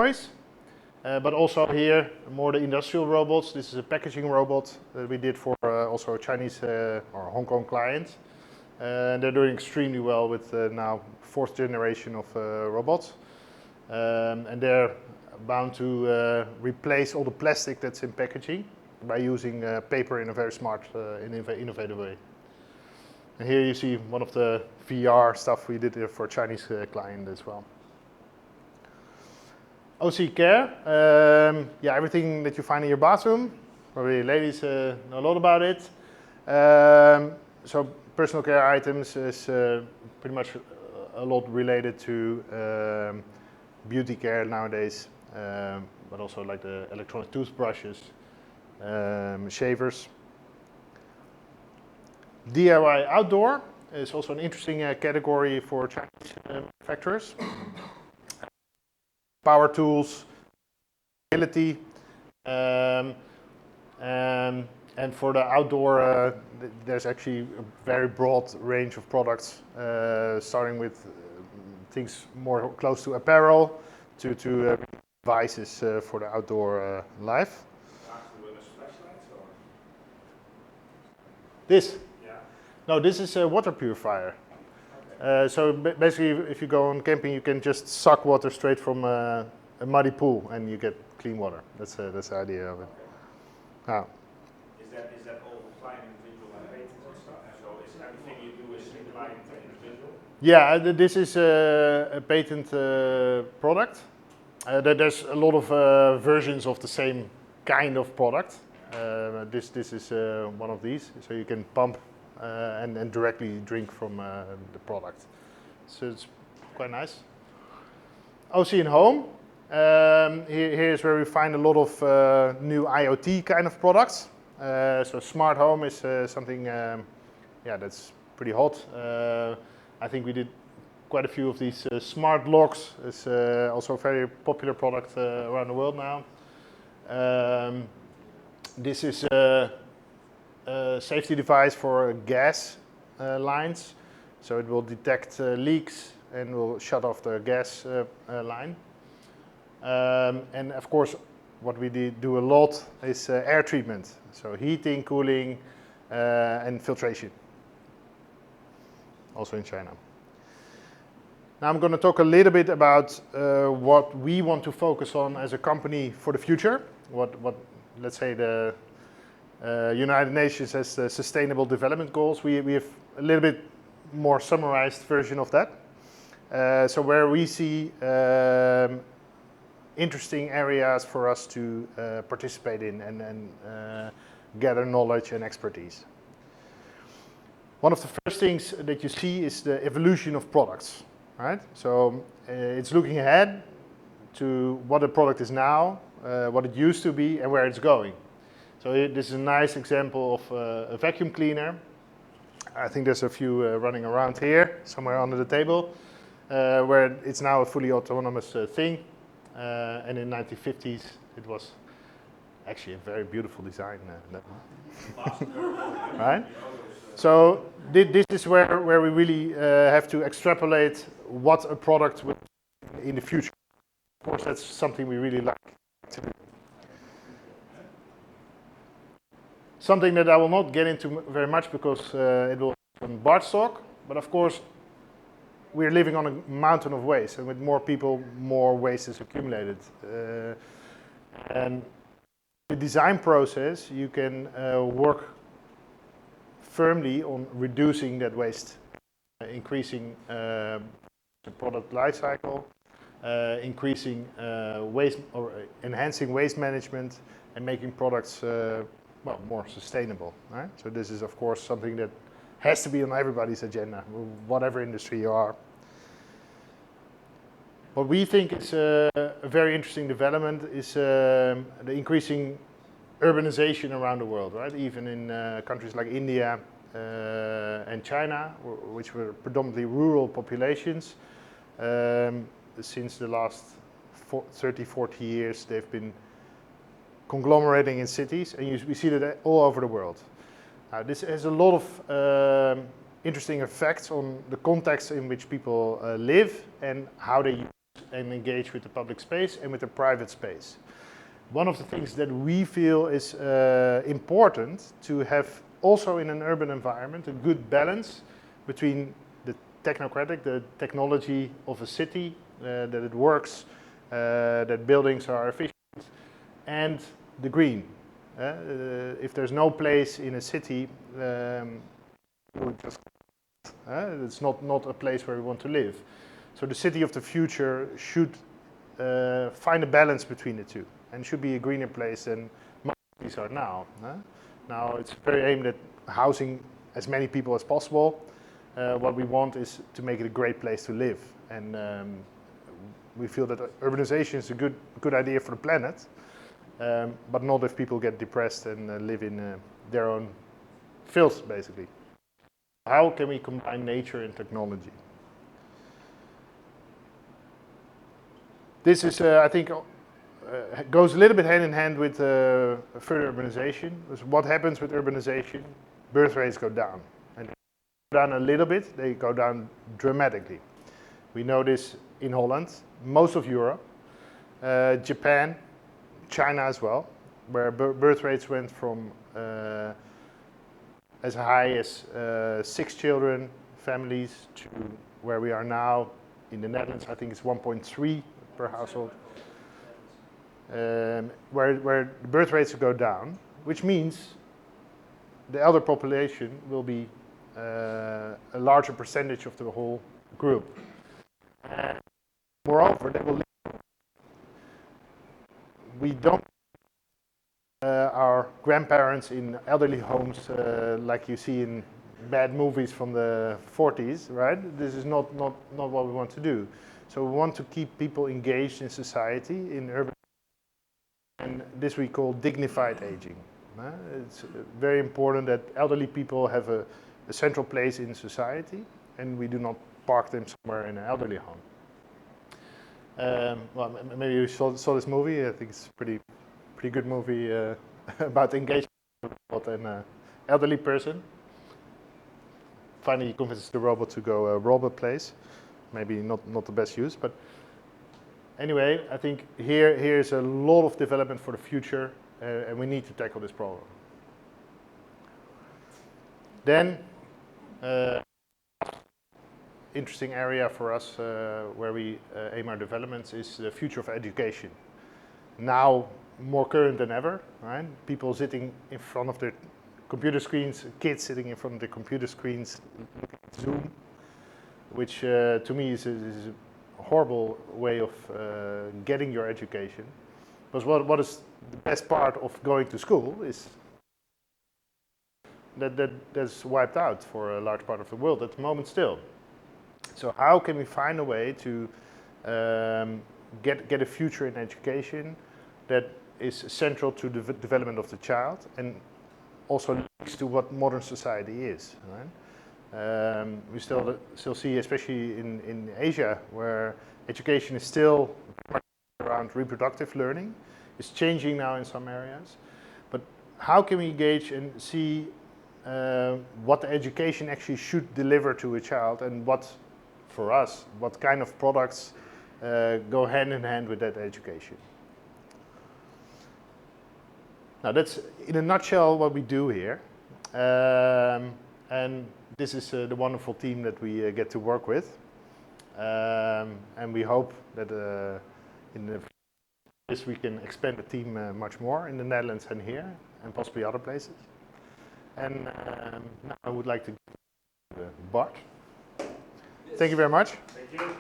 toys, but also here more the industrial robots. This is a packaging robot that we did for also a Chinese or Hong Kong client. They're doing extremely well with now 4th generation of robots. And they're bound to replace all the plastic that's in packaging by using paper in a very smart and innovative way. And here you see one of the VR stuff we did for a Chinese client as well. OC Care, yeah, everything that you find in your bathroom. Probably ladies know a lot about it. So personal care items is pretty much a lot related to beauty care nowadays, but also like the electronic toothbrushes, shavers. DIY outdoor is also an interesting category for Chinese manufacturers. Power tools, mobility, and for the outdoor, there's actually a very broad range of products, starting with things more close to apparel to devices for the outdoor life. This? Yeah. No, this is a water purifier. So basically, if you go on camping, you can just suck water straight from a muddy pool, and you get clean water. That's the idea of it. Okay. Oh. Is that all compliant individual and patents and stuff? So is everything you do is compliant individual? Yeah, this is a patent product. There's a lot of versions of the same kind of product. This is one of these, so you can pump and directly drink from the product. So it's quite nice. OC in home. Here's where we find a lot of new IoT kind of products. So smart home is something, yeah, that's pretty hot. I think we did quite a few of these smart locks. It's also a very popular product around the world now. This is a safety device for gas lines. So it will detect leaks and will shut off the gas line. And of course, what we do a lot is air treatment. So heating, cooling, and filtration. Also in China. Now I'm going to talk a little bit about what we want to focus on as a company for the future. What let's say the United Nations has the Sustainable Development Goals. We have a little bit more summarized version of that. So where we see interesting areas for us to participate in and gather knowledge and expertise. One of the first things that you see is the evolution of products, right? So it's looking ahead to what a product is now, what it used to be, and where it's going. So this is a nice example of a vacuum cleaner. I think there's a few running around here, somewhere under the table, where it's now a fully autonomous thing. And in the 1950s, it was actually a very beautiful design. Right? So this is where we really have to extrapolate what a product will be in the future. Of course, that's something we really like to do. Something that I will not get into very much because it will be on Bartstock, but of course, we're living on a mountain of waste, and with more people, more waste is accumulated. And the design process, you can work firmly on reducing that waste, increasing the product life cycle, increasing waste or enhancing waste management, and making products well, more sustainable. Right? So this is, of course, something that has to be on everybody's agenda, whatever industry you are. What we think is a very interesting development is the increasing urbanization around the world, right? Even in countries like India and China, which were predominantly rural populations. Since the last 30, 40 years, they've been conglomerating in cities, and we see that all over the world. This has a lot of interesting effects on the context in which people live and how they use and engage with the public space and with the private space. One of the things that we feel is important to have also in an urban environment a good balance between the technocratic, the technology of a city, that it works, that buildings are efficient, and the green. If there's no place in a city, it's not a place where we want to live. So the city of the future should find a balance between the two and should be a greener place than most cities are now. Now it's very aimed at housing as many people as possible. What we want is to make it a great place to live, and we feel that urbanization is a good idea for the planet, but not if people get depressed and live in their own filth, basically. How can we combine nature and technology? This is, I think, goes a little bit hand in hand with further urbanization. What happens with urbanization? Birth rates go down. And they go down a little bit, they go down dramatically. We know this in Holland, most of Europe, Japan, China as well, where birth rates went from as high as 6 children, families, to where we are now in the Netherlands. I think it's 1.3 per household. Where the birth rates go down, which means the elder population will be a larger percentage of the whole group. Moreover, they will live. We don't our grandparents in elderly homes like you see in bad movies from the 40s, right? This is not what we want to do. So we want to keep people engaged in society, in urban. And this we call dignified aging. It's very important that elderly people have a central place in society, and we do not park them somewhere in an elderly home. Well, maybe you saw this movie. I think it's a pretty good movie about engagement with an elderly person. Finally, he convinces the robot to go rob a place. Maybe not the best use, but anyway, I think here's a lot of development for the future, and we need to tackle this problem. Then, interesting area for us where we aim our developments is the future of education. Now more current than ever, right? People sitting in front of their computer screens, kids sitting in front of their computer screens, looking at Zoom, which to me is a horrible way of getting your education. Because what is the best part of going to school is that's wiped out for a large part of the world at the moment still. So how can we find a way to get a future in education that is central to the development of the child and also links to what modern society is, right? We still see, especially in Asia, where education is still around reproductive learning. It's changing now in some areas. But how can we engage and see what the education actually should deliver to a child, and what, for us, what kind of products go hand in hand with that education? Now that's, in a nutshell, what we do here. And this is the wonderful team that we get to work with. And we hope that in this we can expand the team much more in the Netherlands and here, and possibly other places. And now I would like to give Bart. Yes. Thank you very much. Thank you.